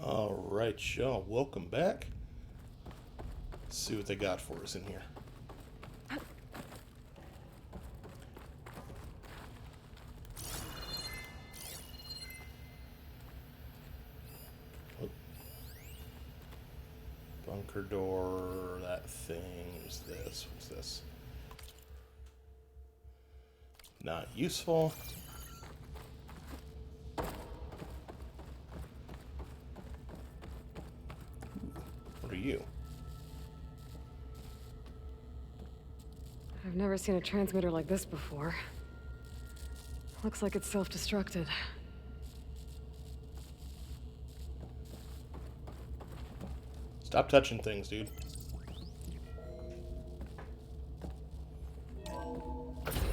Alright, y'all, welcome back. Let's see what they got for us in here. Oh. Bunker door, that thing, is this, what's this? Not useful. What are you? I've never seen a transmitter like this before. Looks like it's self-destructed. Stop touching things, dude.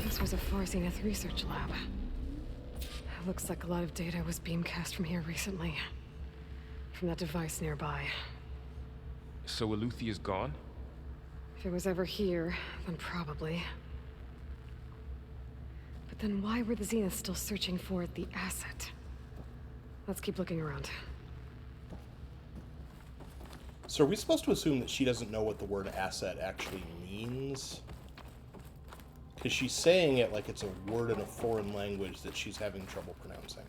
This was a Far Zenith research lab. Looks like a lot of data was beamcast from here recently. From that device nearby. So Eluthia's gone? If it was ever here, then probably. But then why were the Zeniths still searching for the asset? Let's keep looking around. So are we supposed to assume that she doesn't know what the word asset actually means? Because she's saying it like it's a word in a foreign language that she's having trouble pronouncing.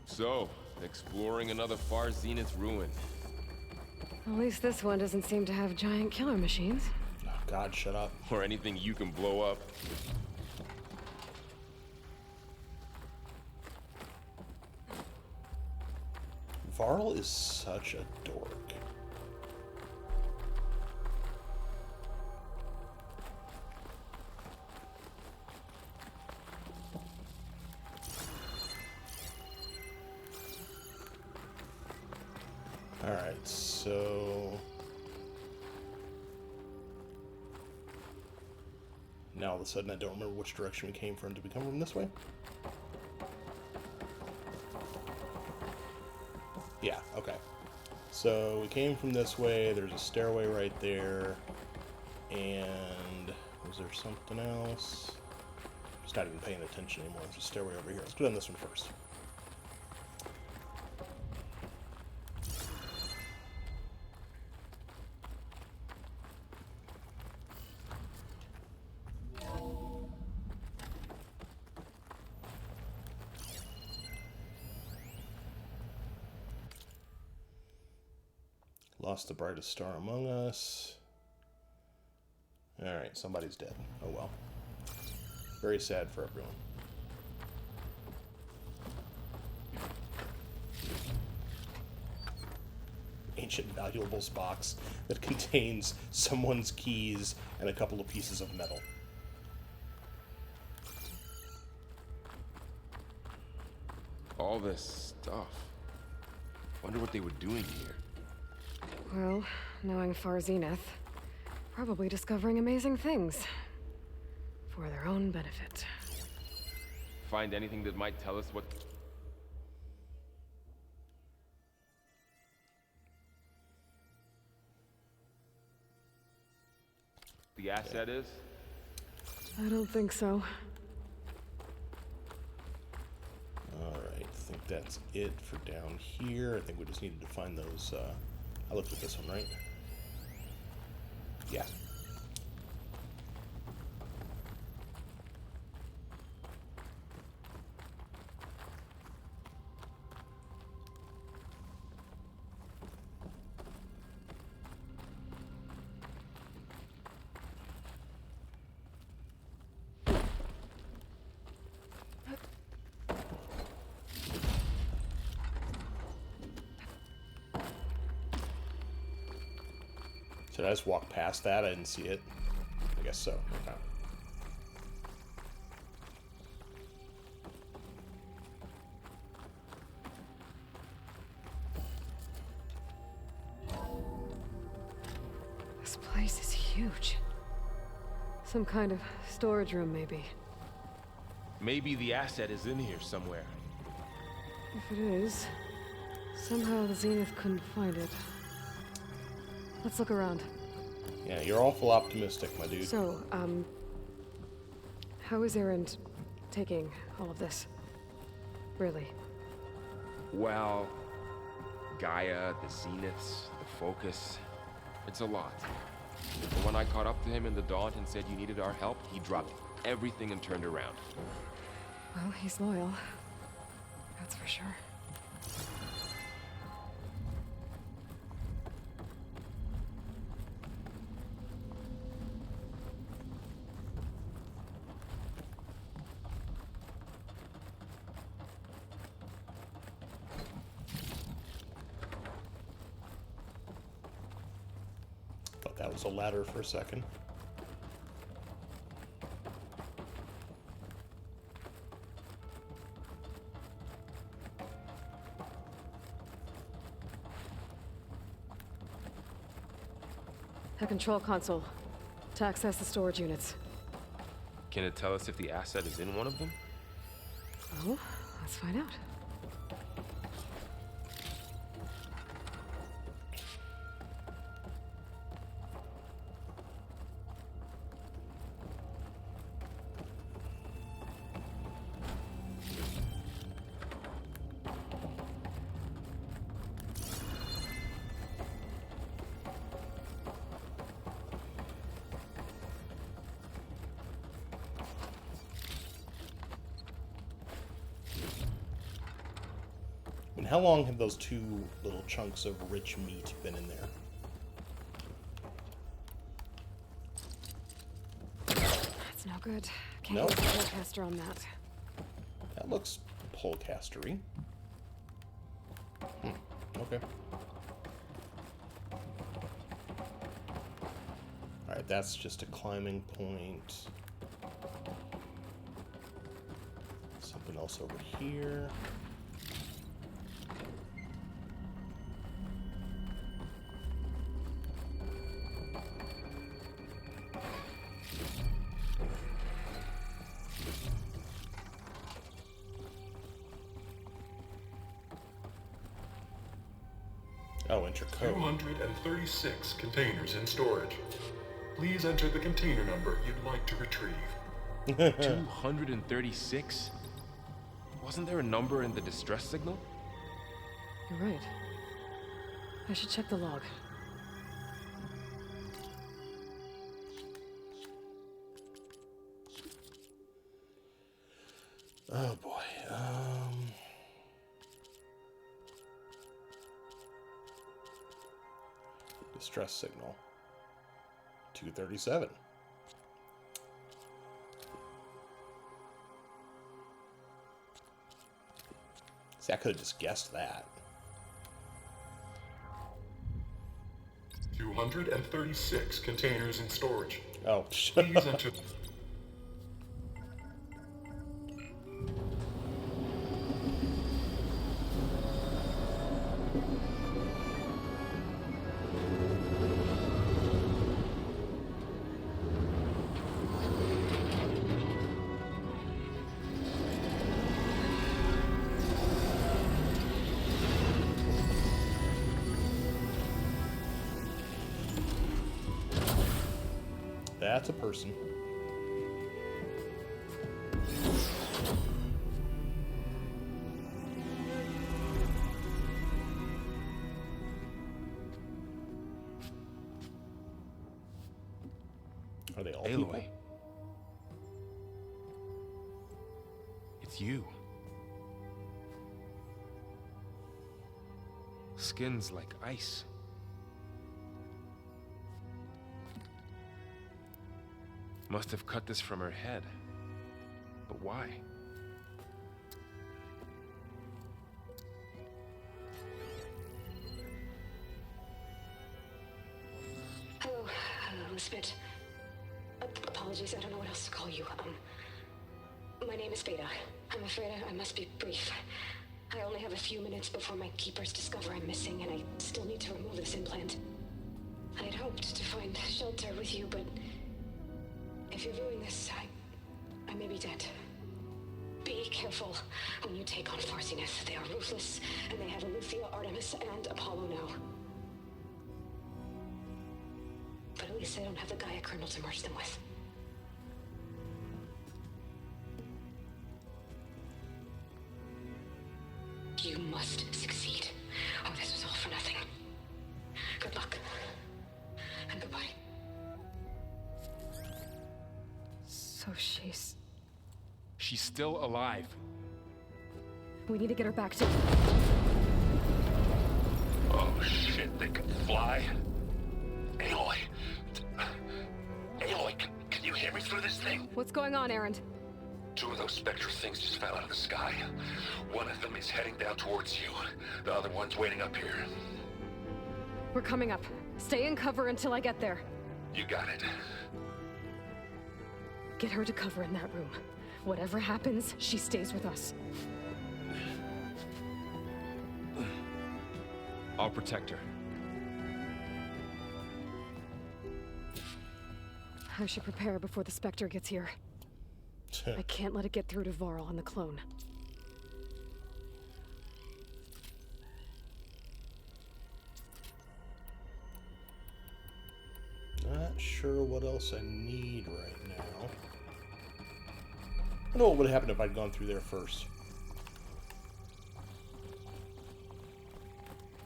So, exploring another Far Zenith ruin. At least this one doesn't seem to have giant killer machines. Oh, God, shut up. Or anything you can blow up. Varl is such a dork. Alright, so... now all of a sudden I don't remember which direction we came from. Did we come from this way? Yeah, okay. So we came from this way, there's a stairway right there, and was there something else? Just not even paying attention anymore. There's a stairway over here. Let's go down this one first. Lost the brightest star among us. Alright, somebody's dead. Oh well. Very sad for everyone. Ancient valuables box that contains someone's keys and a couple of pieces of metal. All this stuff. Wonder what they were doing here. Well, knowing Far Zenith, probably discovering amazing things. For their own benefit. Find anything that might tell us what... the asset is? I don't think so. Alright, I think that's it for down here. I think we just needed to find those, I looked at this one, right? Yeah. Did I just walk past that? I didn't see it. I guess so. Okay. This place is huge. Some kind of storage room, maybe. Maybe the asset is in here somewhere. If it is, somehow the Zenith couldn't find it. Let's look around. Yeah, you're awful optimistic, my dude. So, how is Erend taking all of this? Really? Well, Gaia, the Zeniths, the Focus, it's a lot. But when I caught up to him in the Daunt and said you needed our help, he dropped everything and turned around. Well, he's loyal. That's for sure. Thought that was a ladder for a second. A control console to access the storage units. Can it tell us if the asset is in one of them? Oh, let's find out. And how long have those two little chunks of rich meat been in there? That's no good. Can't No. use the forecaster on that. That looks polecastery. Okay. Alright, that's just a climbing point. Something else over here. Oh, enter code. 236 containers in storage. Please enter the container number you'd like to retrieve. 236? Wasn't there a number in the distress signal? You're right. I should check the log. Oh boy. Distress signal. 237. See, I could have just guessed that. 236 containers in storage. Oh, Please enter. That's a person. Are they all people? Aloy. It's you. Skin's like ice. Must have cut this from her head. But why? Hello, Elizabeth. Apologies, I don't know what else to call you. My name is Beta. I'm afraid I must be brief. I only have a few minutes before my keepers discover I'm missing, and I still need to remove this implant. I had hoped to find shelter with you, but if you're viewing this, I may be dead. Be careful when you take on Farsineth. They are ruthless, and they have Aletheia, Artemis, and Apollo now. But at least I don't have the Gaia kernel to merge them with. You must succeed. Oh, this was all for nothing. Good luck. And goodbye. So she's... She's still alive. We need to get her back to... Oh shit, they can fly? Aloy. Aloy, can you hear me through this thing? What's going on, Erend? 2 of those spectral things just fell out of the sky. One of them is heading down towards you. The other one's waiting up here. We're coming up. Stay in cover until I get there. You got it. Get her to cover in that room. Whatever happens, she stays with us. I'll protect her. I should prepare before the Spectre gets here. I can't let it get through to Varl and the clone. Not sure what else I need right now. I know what would happen if I'd gone through there first.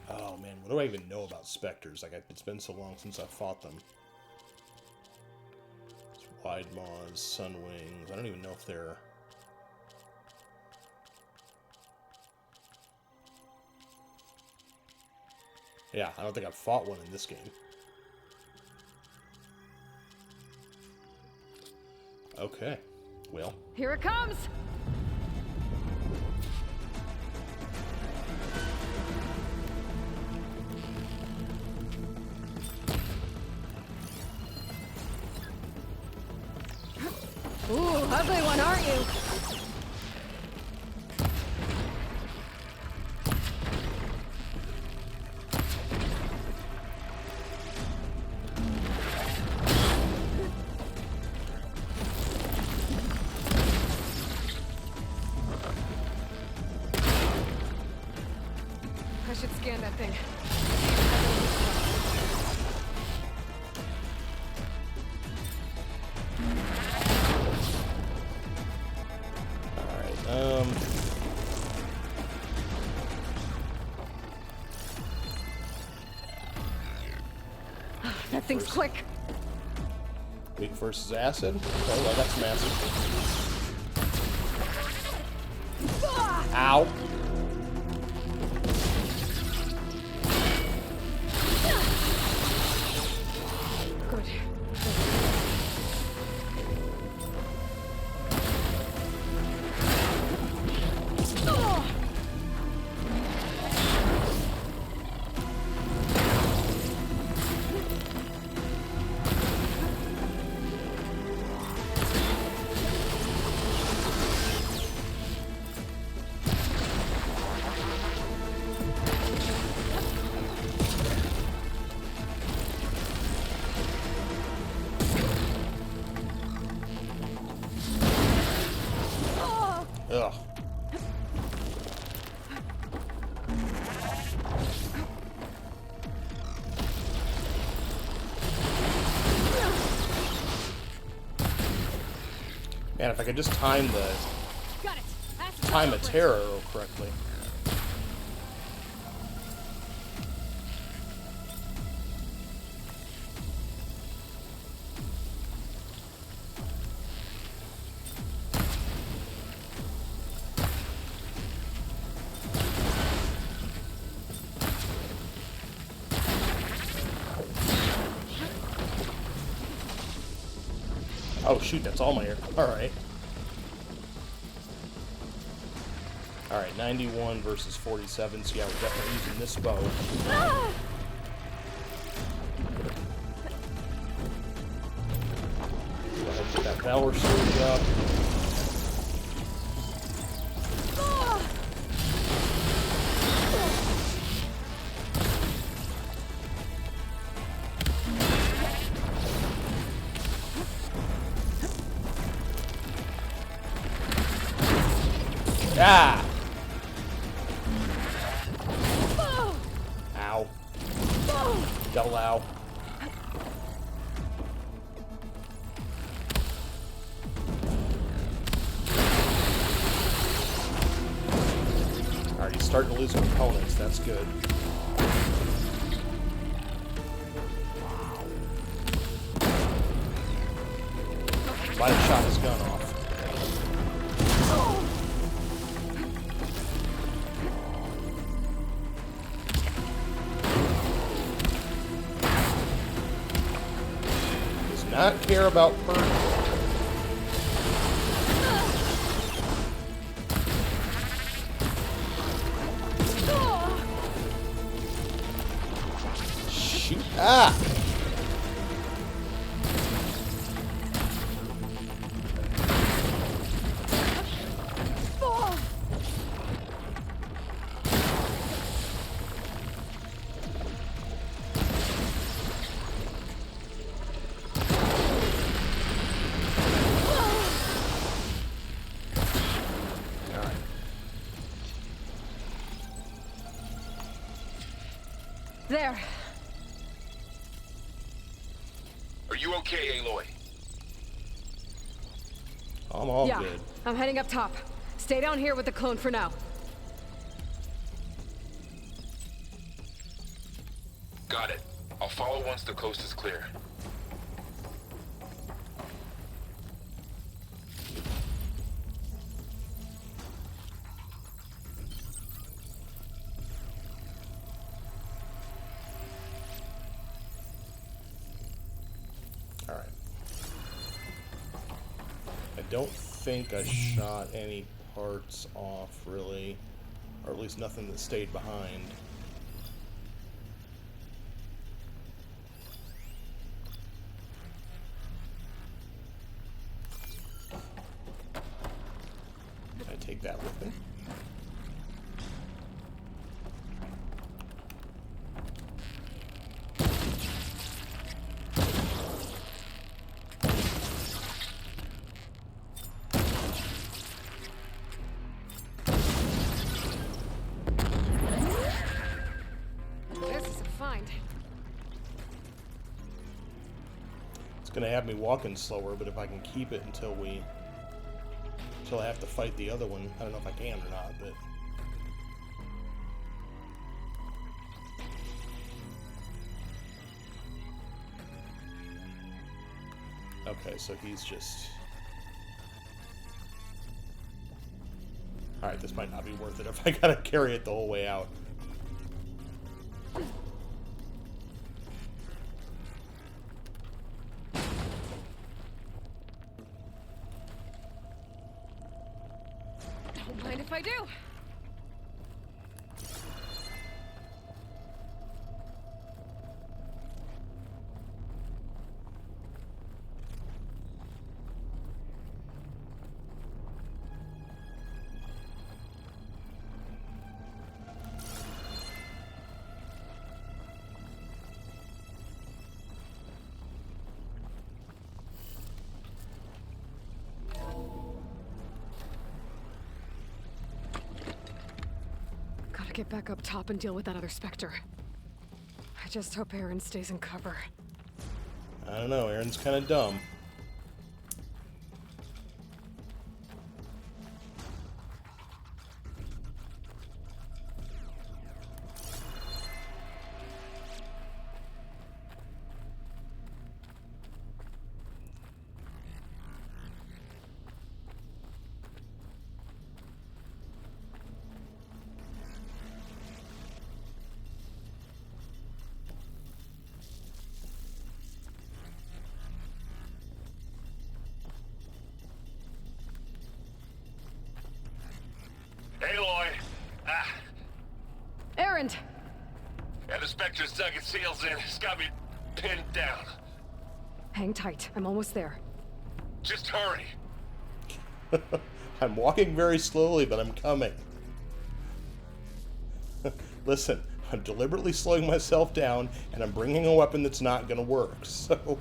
Oh man, what do I even know about specters? Like, it's been so long since I've fought them. It's wide maws, sun wings. I don't even know if they're... Yeah, I don't think I've fought one in this game. Okay, well. Here it comes! Ooh, ugly one, aren't you? I should scan that thing. That thing's quick. Weak versus acid? Okay, well, that's massive. Ow. Good. Ugh. Man, if I could just time a terror arrow correctly. Oh shoot, that's all my air. Alright. Alright, 91 versus 47, so yeah, we're definitely using this bow. Go ahead and get that Valor Surge up. Ah! Ow. Double ow. starting to lose components. That's good. Might have shot his gun off. Does not care about hurt. Shoot. Ah! There. Are you okay, Aloy? I'm all Yeah, good. I'm heading up top. Stay down here with the clone for now. Got it. I'll follow once the coast is clear. Alright. I don't think I shot any parts off, really. Or at least nothing that stayed behind. I take that with me. This is a find. It's gonna have me walking slower, but if I can keep it until I have to fight the other one, I don't know if I can or not, but okay, so he's just alright, this might not be worth it if I gotta carry it the whole way out. Don't mind if I do. Gotta get back up top and deal with that other Spectre. I just hope Aaron stays in cover. I don't know, Aaron's kinda dumb. Aloy! Ah, Aaron! and the Spectre's dug its heels in. It's got me pinned down. Hang tight. I'm almost there. Just hurry. I'm walking very slowly, but I'm coming. Listen, I'm deliberately slowing myself down, and I'm bringing a weapon that's not gonna work, so...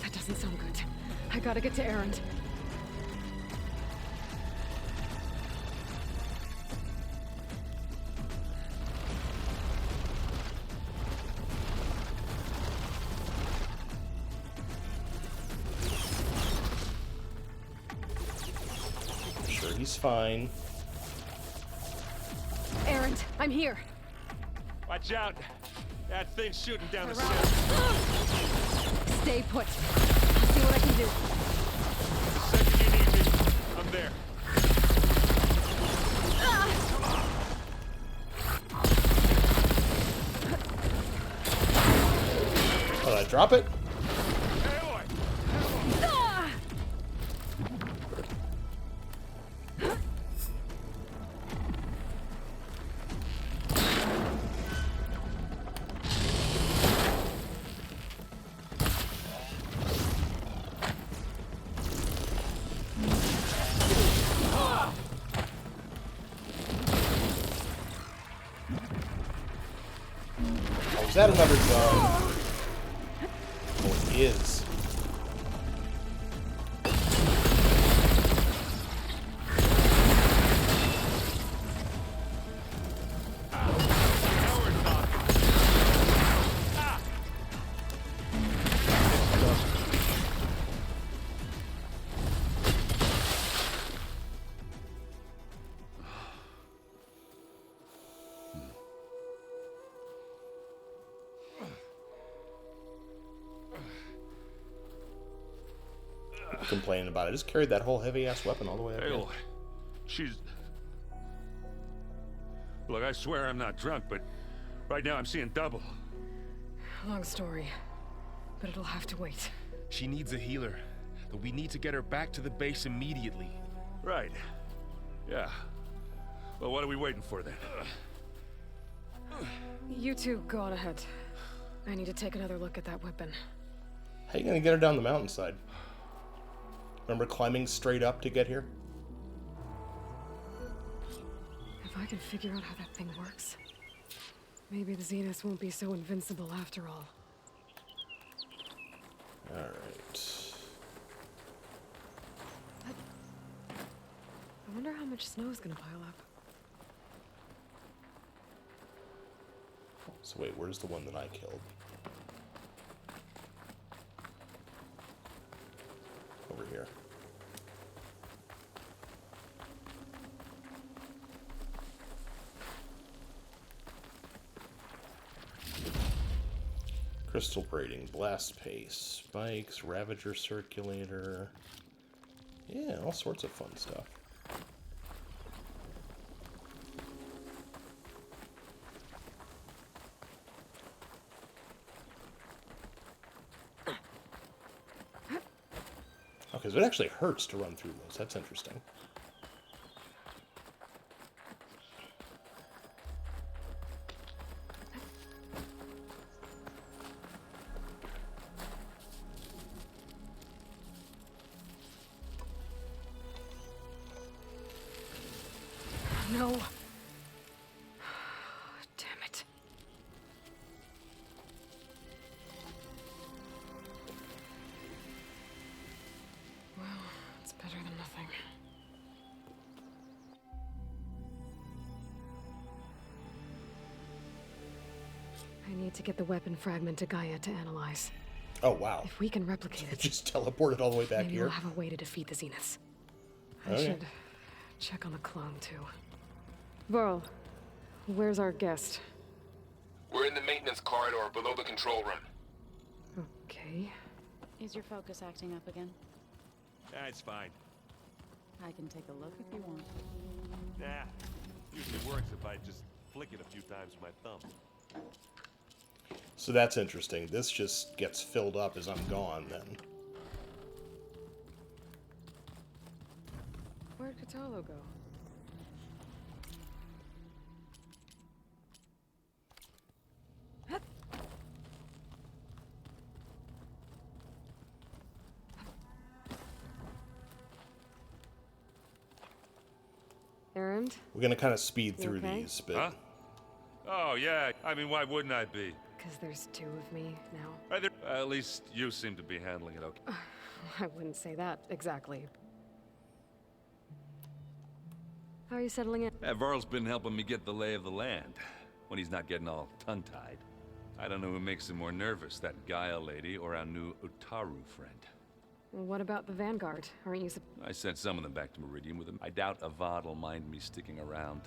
That doesn't sound good. I gotta get to Aaron. he's fine. Errant, I'm here. Watch out. That thing's shooting down the Around. stairs. Stay put. I'll see what I can do. The second you need me, I'm there. Oh, did I drop it? Aloy! Oh, is that another gun? Oh, it is. Complaining about it. I just carried that whole heavy-ass weapon all the way up here. Aloy. She's... Look, I swear I'm not drunk, but right now I'm seeing double. Long story, but it'll have to wait. She needs a healer, but we need to get her back to the base immediately. Right. Yeah. Well, what are we waiting for then? You two go on ahead. I need to take another look at that weapon. How you gonna get her down the mountainside? Remember climbing straight up to get here? If I can figure out how that thing works, maybe the Zeniths won't be so invincible after all. Alright. I wonder how much snow's gonna pile up. So wait, where's the one that I killed? Over here. Crystal braiding, blast paste, spikes, ravager circulator. Yeah, all sorts of fun stuff. Okay, so it actually hurts to run through those. That's interesting. No. Damn it. Well, it's better than nothing. I need to get the weapon fragment to Gaia to analyze. Oh, wow. If we can replicate it, Just teleported all the way back maybe here. we'll have a way to defeat the Zeniths. I Okay. should check on the clone, too. Varl, where's our guest? We're in the maintenance corridor below the control room. Okay. Is your focus acting up again? It's fine. I can take a look if you want. Nah. Usually works if I just flick it a few times with my thumb. So that's interesting. This just gets filled up as I'm gone, then. Where'd Katalo go? Errand? We're gonna kind of speed You through okay? these, but Huh? Oh, yeah. I mean, why wouldn't I be? Because there's two of me now. At least you seem to be handling it okay. I wouldn't say that exactly. How are you settling in? Varl's been helping me get the lay of the land, when he's not getting all tongue-tied. I don't know who makes him more nervous, that Gaia lady or our new Utaru friend. Well, what about the Vanguard? Aren't you I sent some of them back to Meridian with them. I doubt Avad will mind me sticking around.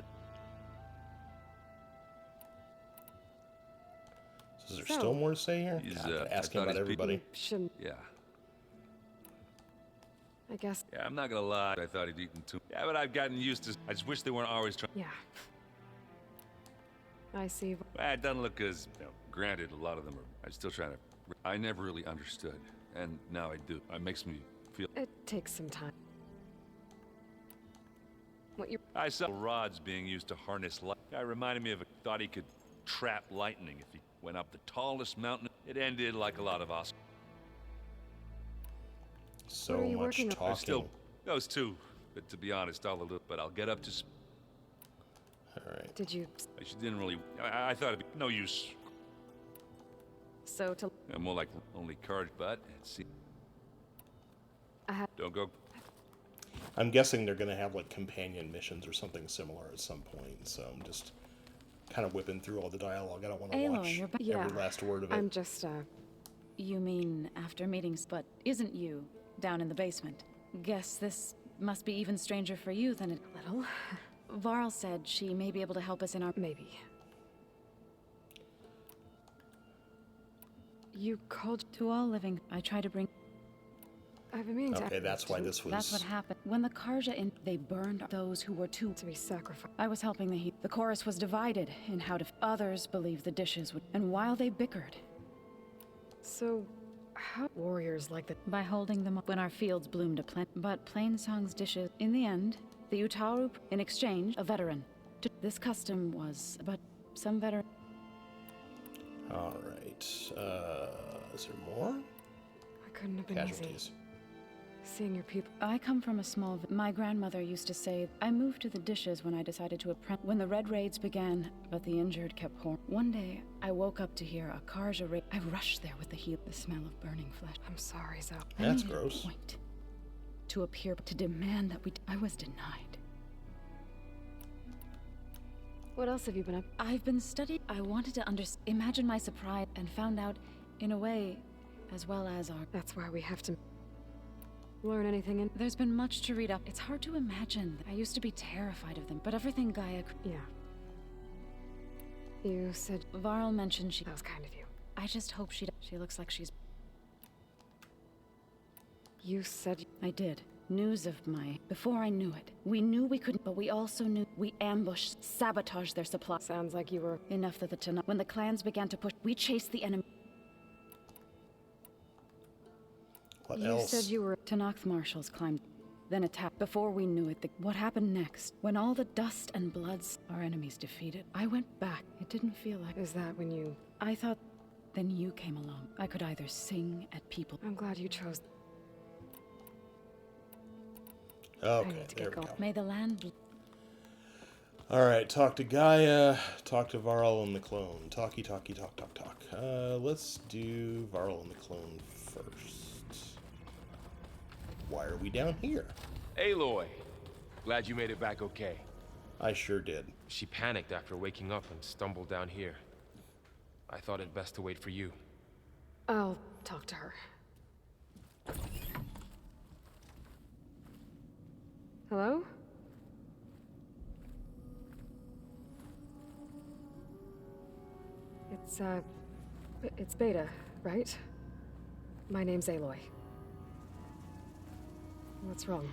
So is there still more to say here? He's, God, I asking thought about he's everybody. shouldn't... Yeah. I guess... Yeah, I'm not gonna lie. I thought he'd eaten too. Yeah, but I've gotten used to. I just wish they weren't always trying. Yeah. I see. Well, it doesn't look as. You know, granted, a lot of them are. I'm still trying to. I never really understood, and now I do. It makes me feel. It takes some time. What you... I saw rods being used to harness light. Guy reminded me of a. Thought he could trap lightning if he went up the tallest mountain. It ended like a lot of us. So What are you much working on? talking. Still, those two. But to be honest, I'll a little. But I'll get up to. All right. Did you... She didn't really. I thought it'd be no use. So to... More like only courage, but see. Don't go. I'm guessing they're gonna have like companion missions or something similar at some point. So I'm just kind of whipping through all the dialogue. I don't want to Aloy, watch you're every last word of it. I'm just, You mean after meetings, but isn't you down in the basement? Guess this must be even stranger for you than it... Little? Varl said she may be able to help us in our... Maybe. You called... To all living, I try to bring... I've been meaning to... Okay, that's why this was... That's what happened. When the Karja they burned those who were too... To be sacrificed. I was helping the heat. The chorus was divided in how to... Others believed the dishes would... And while they bickered... So, how... Warriors like that... By holding them up when our fields bloomed a plant... But Plainsong's dishes... In the end, the Utaru... In exchange, a veteran. This custom was... But some veteran... All right. Is there more? I couldn't have been Casualties. easy. Seeing your people... I come from a small... My grandmother used to say, I moved to the dishes when I decided to apprentice... When the Red Raids began, but the injured kept pouring. One day, I woke up to hear a Karja raid. I rushed there with the heat, the smell of burning flesh. I'm sorry, Zo. I That's needed a gross. point to appear, to demand that we... I was denied. What else have you been up... I've been studying... I wanted to imagine my surprise and found out, in a way, as well as our... That's why we have to... Learn anything in... There's been much to read up. It's hard to imagine. I used to be terrified of them, but everything Gaia... Yeah. You said... Varl mentioned she... That was kind of you. I just hope she looks like she's... You said... I did. News of my... Before I knew it. We knew we couldn't, but we also knew we ambushed, sabotaged their supply. Sounds like you were... Enough that the Tanakh... When the clans began to push, we chased the enemy. What You else? said you were... Tanakh marshals climbed, then attacked. Before we knew it, what happened next? When all the dust and bloods, our enemies defeated, I went back. It didn't feel like... Is that when you... I thought... Then you came along. I could either sing at people... I'm glad you chose... Okay, need to there get we going. go. May the land... All right, talk to Gaia, talk to Varl and the clone. Talk. Let's do Varl and the clone first. Why are we down here? Aloy! Glad you made it back okay. I sure did. She panicked after waking up and stumbled down here. I thought it best to wait for you. I'll talk to her. Hello? It's Beta, right? My name's Aloy. What's wrong?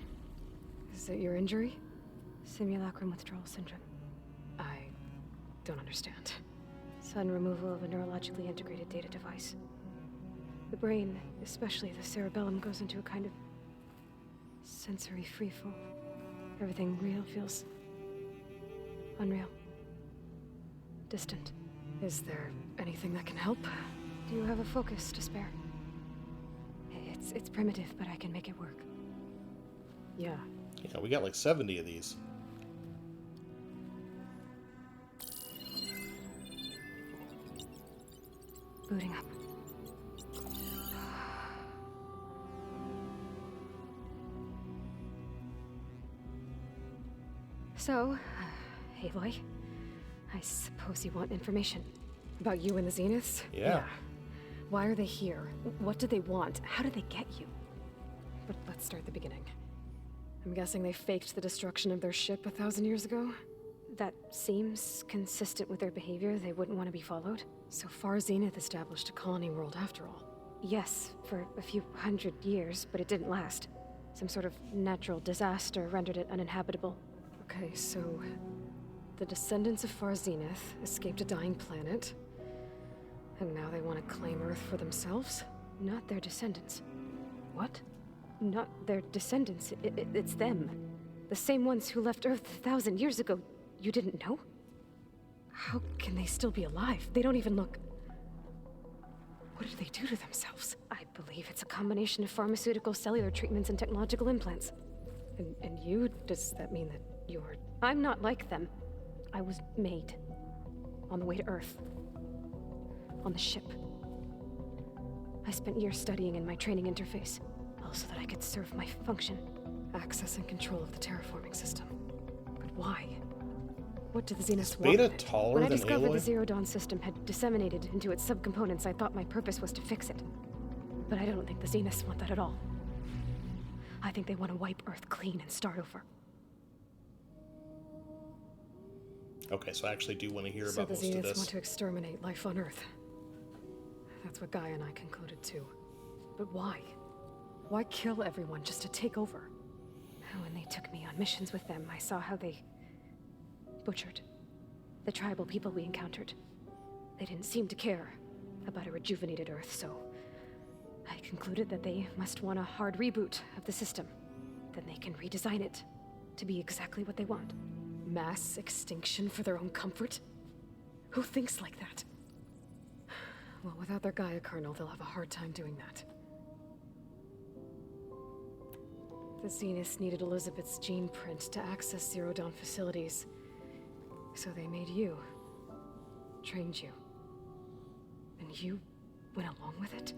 Is it your injury? Simulacrum withdrawal syndrome. I don't understand. Sudden removal of a neurologically integrated data device. The brain, especially the cerebellum, goes into a kind of sensory freefall. Everything real feels unreal. Distant. Is there anything that can help? Do you have a focus to spare? It's primitive, but I can make it work. Yeah. Yeah, we got like 70 of these. Booting up. So, Aloy, I suppose you want information. About you and the Zeniths? Yeah. Why are they here? What do they want? How did they get you? start at the beginning. I'm guessing they faked the destruction of their ship 1,000 years ago? That seems consistent with their behavior. They wouldn't want to be followed. So Far Zenith established a colony world after all. Yes, for a few hundred years, but it didn't last. Some sort of natural disaster rendered it uninhabitable. Okay, so the descendants of Far Zenith escaped a dying planet, and now they want to claim Earth for themselves? Not their descendants. What? Not their descendants. It's them. The same ones who left Earth 1,000 years ago. You didn't know? How can they still be alive? They don't even look... What did they do to themselves? I believe it's a combination of pharmaceutical, cellular treatments, and technological implants. And you? Does that mean that you're... I'm not like them. I was made. On the way to Earth. On the ship. I spent years studying in my training interface, all so that I could serve my function. Access and control of the terraforming system. But why? What do the Zeniths want? Beta taller when I than discovered Aloy? the Zero Dawn system had disseminated into its subcomponents, I thought my purpose was to fix it. But I don't think the Zeniths want that at all. I think they want to wipe Earth clean and start over. Okay, so I actually do want to hear So about the most of Zeniths this. want to exterminate life on Earth. That's what Gaia and I concluded too. But why? Why kill everyone just to take over? When they took me on missions with them, I saw how they butchered the tribal people we encountered. They didn't seem to care about a rejuvenated Earth, so I concluded that they must want a hard reboot of the system. Then they can redesign it to be exactly what they want. Mass extinction for their own comfort? Who thinks like that? Well, without their Gaia kernel, they'll have a hard time doing that. The Zeniths needed Elizabeth's gene print to access Zero Dawn facilities. So they made you. Trained you. And you went along with it?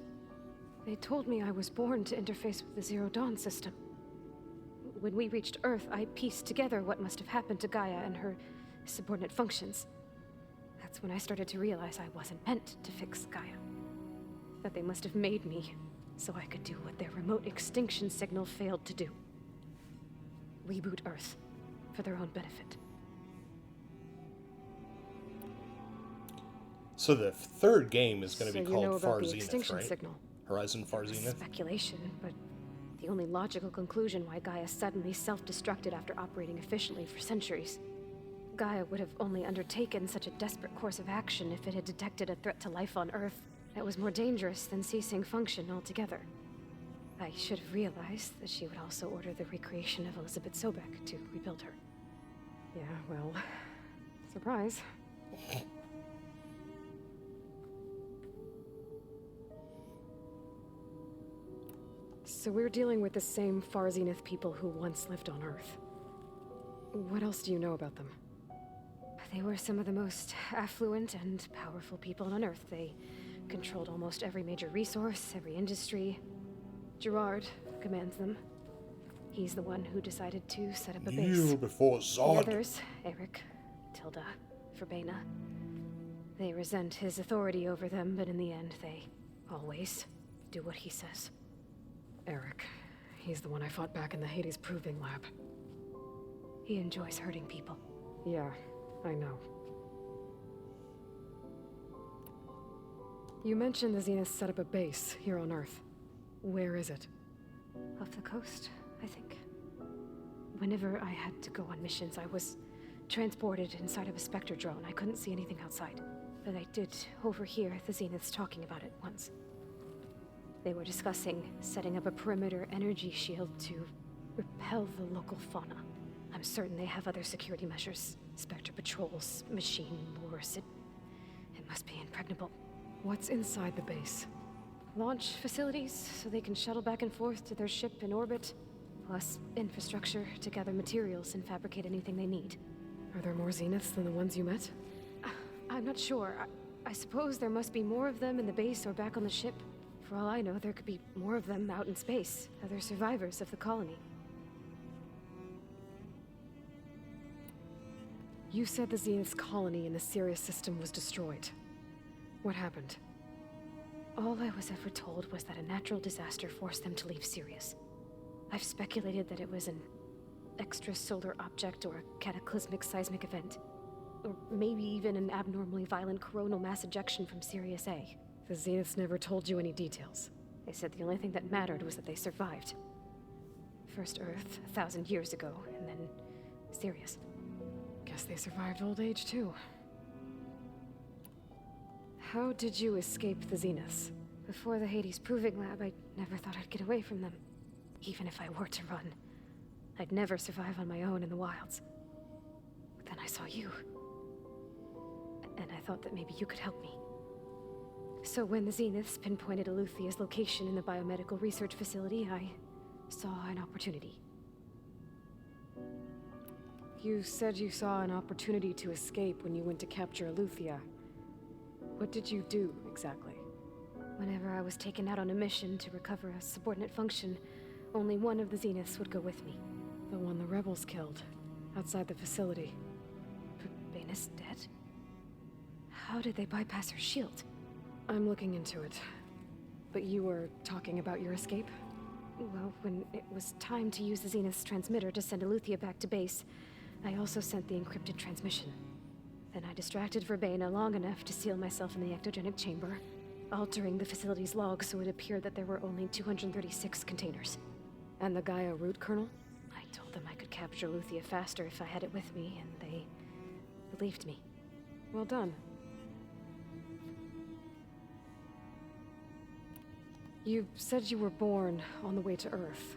They told me I was born to interface with the Zero Dawn system. When we reached Earth, I pieced together what must have happened to Gaia and her subordinate functions. That's when I started to realize I wasn't meant to fix Gaia. That they must have made me so I could do what their remote extinction signal failed to do. Reboot Earth for their own benefit. So the third game is going to be So you know called about Far the Zenith, extinction right? signal? Horizon Far Zenith? Speculation, but the only logical conclusion why Gaia suddenly self-destructed after operating efficiently for centuries. Gaia would have only undertaken such a desperate course of action if it had detected a threat to life on Earth that was more dangerous than ceasing function altogether. I should have realized that she would also order the recreation of Elizabeth Sobek to rebuild her. Yeah, well... surprise. So we're dealing with the same Far Zenith people who once lived on Earth. What else do you know about them? They were some of the most affluent and powerful people on Earth. They controlled almost every major resource, every industry. Gerard commands them. He's the one who decided to set up a base. You before The Zod. others, Eric, Tilda, Verbena, they resent his authority over them, but in the end, they always do what he says. Eric. He's the one I fought back in the Hades Proving Lab. He enjoys hurting people. Yeah, I know. You mentioned the Zeniths set up a base here on Earth. Where is it? Off the coast, I think. Whenever I had to go on missions, I was transported inside of a Spectre drone. I couldn't see anything outside. But I did overhear the Zeniths talking about it once. They were discussing setting up a perimeter energy shield to repel the local fauna. I'm certain they have other security measures. Spectre patrols, machine wars. It must be impregnable. What's inside the base? Launch facilities, so they can shuttle back and forth to their ship in orbit. Plus infrastructure to gather materials and fabricate anything they need. Are there more Zeniths than the ones you met? I'm not sure. I suppose there must be more of them in the base or back on the ship. For all I know, there could be more of them out in space, other survivors of the colony. You said the Zenith's colony in the Sirius system was destroyed. What happened? All I was ever told was that a natural disaster forced them to leave Sirius. I've speculated that it was an extrasolar object or a cataclysmic seismic event. Or maybe even an abnormally violent coronal mass ejection from Sirius A. The Zeniths never told you any details. They said the only thing that mattered was that they survived. First Earth, 1,000 years ago, and then Sirius. Guess they survived old age, too. How did you escape the Zeniths? Before the Hades Proving Lab, I never thought I'd get away from them. Even if I were to run, I'd never survive on my own in the wilds. But then I saw you. And I thought that maybe you could help me. So when the Zeniths pinpointed Eluthia's location in the biomedical research facility, I saw an opportunity. You said you saw an opportunity to escape when you went to capture Eluthia. What did you do, exactly? Whenever I was taken out on a mission to recover a subordinate function, only one of the Zeniths would go with me. The one the rebels killed, outside the facility. But Baina's dead? How did they bypass her shield? I'm looking into it. But you were talking about your escape? Well, when it was time to use the Zenith's transmitter to send Eluthia back to base, I also sent the encrypted transmission. Then I distracted Verbena long enough to seal myself in the ectogenic chamber, altering the facility's log so it appeared that there were only 236 containers. And the Gaia root kernel? I told them I could capture Eluthia faster if I had it with me, and they believed me. Well done. You said you were born on the way to Earth.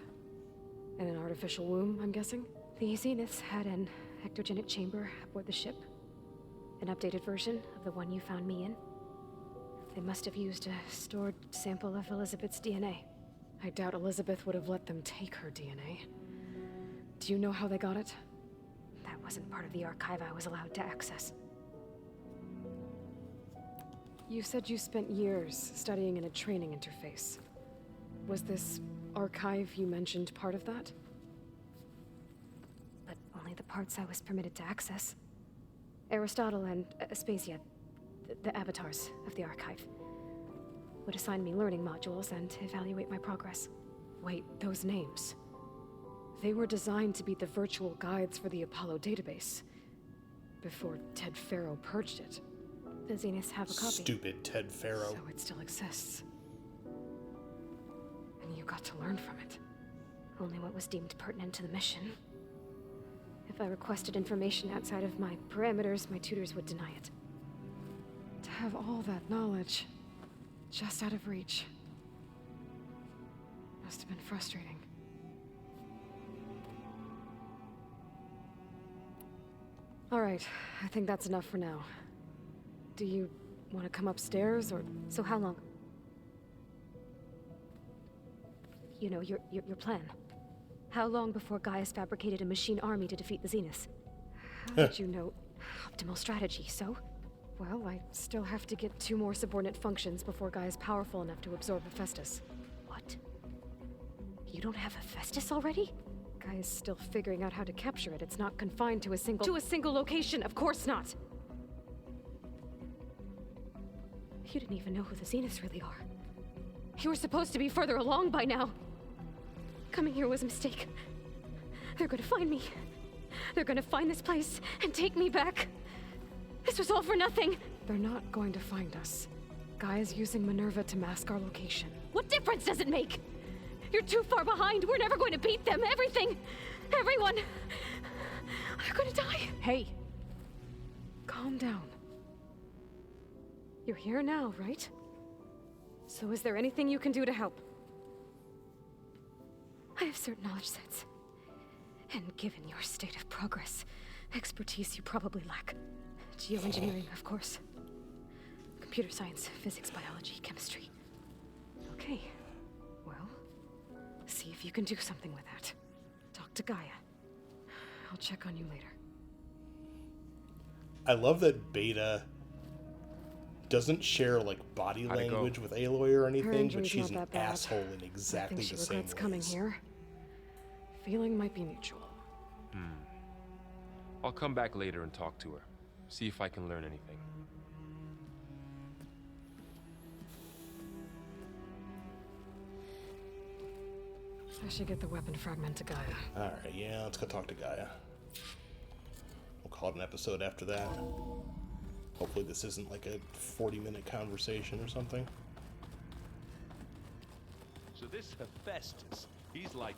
In an artificial womb, I'm guessing? The Zeniths had an ectogenic chamber aboard the ship. An updated version of the one you found me in. They must have used a stored sample of Elizabeth's DNA. I doubt Elizabeth would have let them take her DNA. Do you know how they got it? That wasn't part of the archive I was allowed to access. You said you spent years studying in a training interface. Was this archive you mentioned part of that? But only the parts I was permitted to access. Aristotle and Aspasia, the avatars of the archive, would assign me learning modules and evaluate my progress. Wait, those names. They were designed to be the virtual guides for the Apollo database, before Ted Faro purged it. The Zeniths have a copy. Stupid Ted Faro. So it still exists. And you got to learn from it. Only what was deemed pertinent to the mission. If I requested information outside of my parameters, my tutors would deny it. To have all that knowledge, just out of reach, must have been frustrating. All right, I think that's enough for now. Do you want to come upstairs, or... So how long? You know, your plan. How long before Gaius fabricated a machine army to defeat the Zeniths? How did you know? Optimal strategy, so? Well, I still have to get 2 more subordinate functions before Gaia's powerful enough to absorb Hephaestus. What? You don't have Hephaestus already? Gaia's still figuring out how to capture it. It's not confined to a single... To a single location, of course not! You didn't even know who the Zeniths really are. You were supposed to be further along by now. Coming here was a mistake. They're gonna find me. They're gonna find this place and take me back. This was all for nothing. They're not going to find us. Gaia's using Minerva to mask our location. What difference does it make? You're too far behind. We're never going to beat them. Everything, everyone, are gonna die. Hey, calm down. You're here now, right? So is there anything you can do to help? I have certain knowledge sets. And given your state of progress, expertise you probably lack. Geoengineering, of course. Computer science, physics, biology, chemistry. Okay. Well, see if you can do something with that. Talk to Gaia. I'll check on you later. I love that Beta doesn't share like body language with Aloy or anything, but she's an asshole in exactly the same ways. Coming here. Feeling might be mutual. I'll come back later and talk to her. See if I can learn anything. I should get the weapon fragment to Gaia. Alright, yeah, let's go talk to Gaia. We'll call it an episode after that. Hopefully this isn't like a 40-minute conversation or something. So this Hephaestus, he's like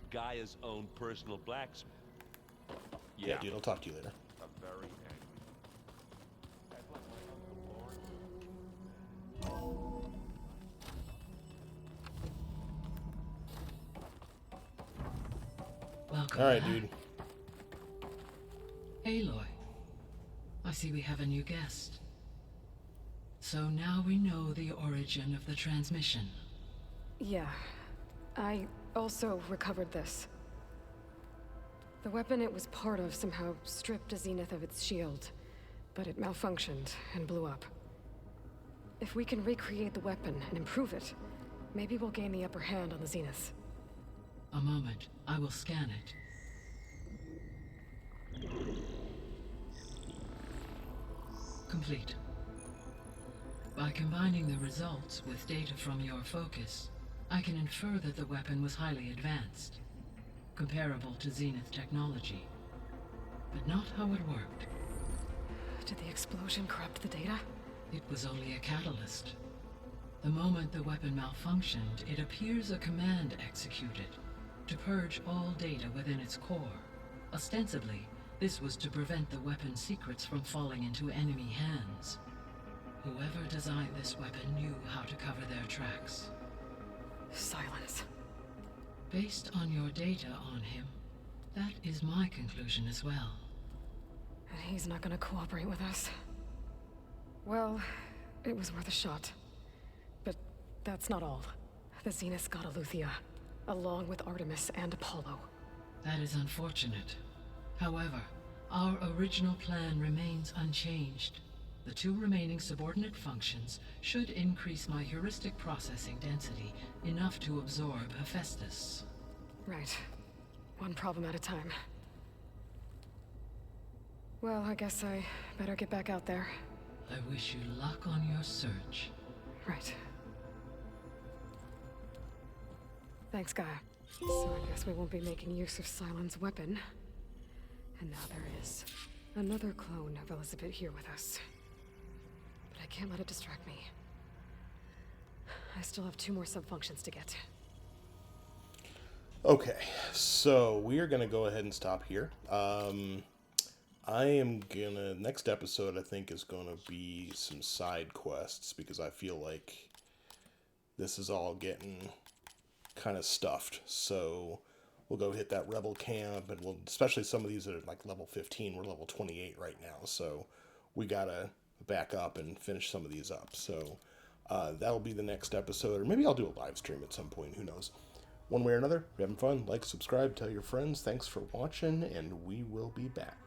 Gaia's own personal blacksmith. Yeah, dude, I'll talk to you later. I'm very angry. That's like my Uncle Lawrence. Welcome. Alright, dude. Aloy. I see we have a new guest. So now we know the origin of the transmission. Yeah. I also recovered this. The weapon it was part of somehow stripped a Zenith of its shield, but it malfunctioned and blew up. If we can recreate the weapon and improve it, maybe we'll gain the upper hand on the Zeniths. A moment. I will scan it. Complete. By combining the results with data from your focus, I can infer that the weapon was highly advanced, comparable to Zenith technology, but not how it worked. Did the explosion corrupt the data? It was only a catalyst. The moment the weapon malfunctioned, it appears a command executed to purge all data within its core. Ostensibly, this was to prevent the weapon's secrets from falling into enemy hands. Whoever designed this weapon knew how to cover their tracks. Silence. Based on your data on him, that is my conclusion as well. And he's not gonna cooperate with us. Well, it was worth a shot. But that's not all. The Zeniths got Aletheia, along with Artemis and Apollo. That is unfortunate. However, our original plan remains unchanged. The two remaining subordinate functions should increase my heuristic processing density enough to absorb Hephaestus. Right. One problem at a time. Well, I guess I better get back out there. I wish you luck on your search. Right. Thanks, Gaia. So I guess we won't be making use of Cylon's weapon. And now there is another clone of Elizabeth here with us. But I can't let it distract me. I still have 2 more subfunctions to get. Okay, so we are going to go ahead and stop here. I am gonna, next episode I think is gonna be some side quests, because I feel like this is all getting kind of stuffed. So we'll go hit that rebel camp, and we'll, especially some of these that are like level 15, we're level 28 right now, so we gotta back up and finish some of these up. So that'll be the next episode, or maybe I'll do a live stream at some point, who knows. One way or another, if you're having fun, like, subscribe, tell your friends. Thanks for watching, and we will be back.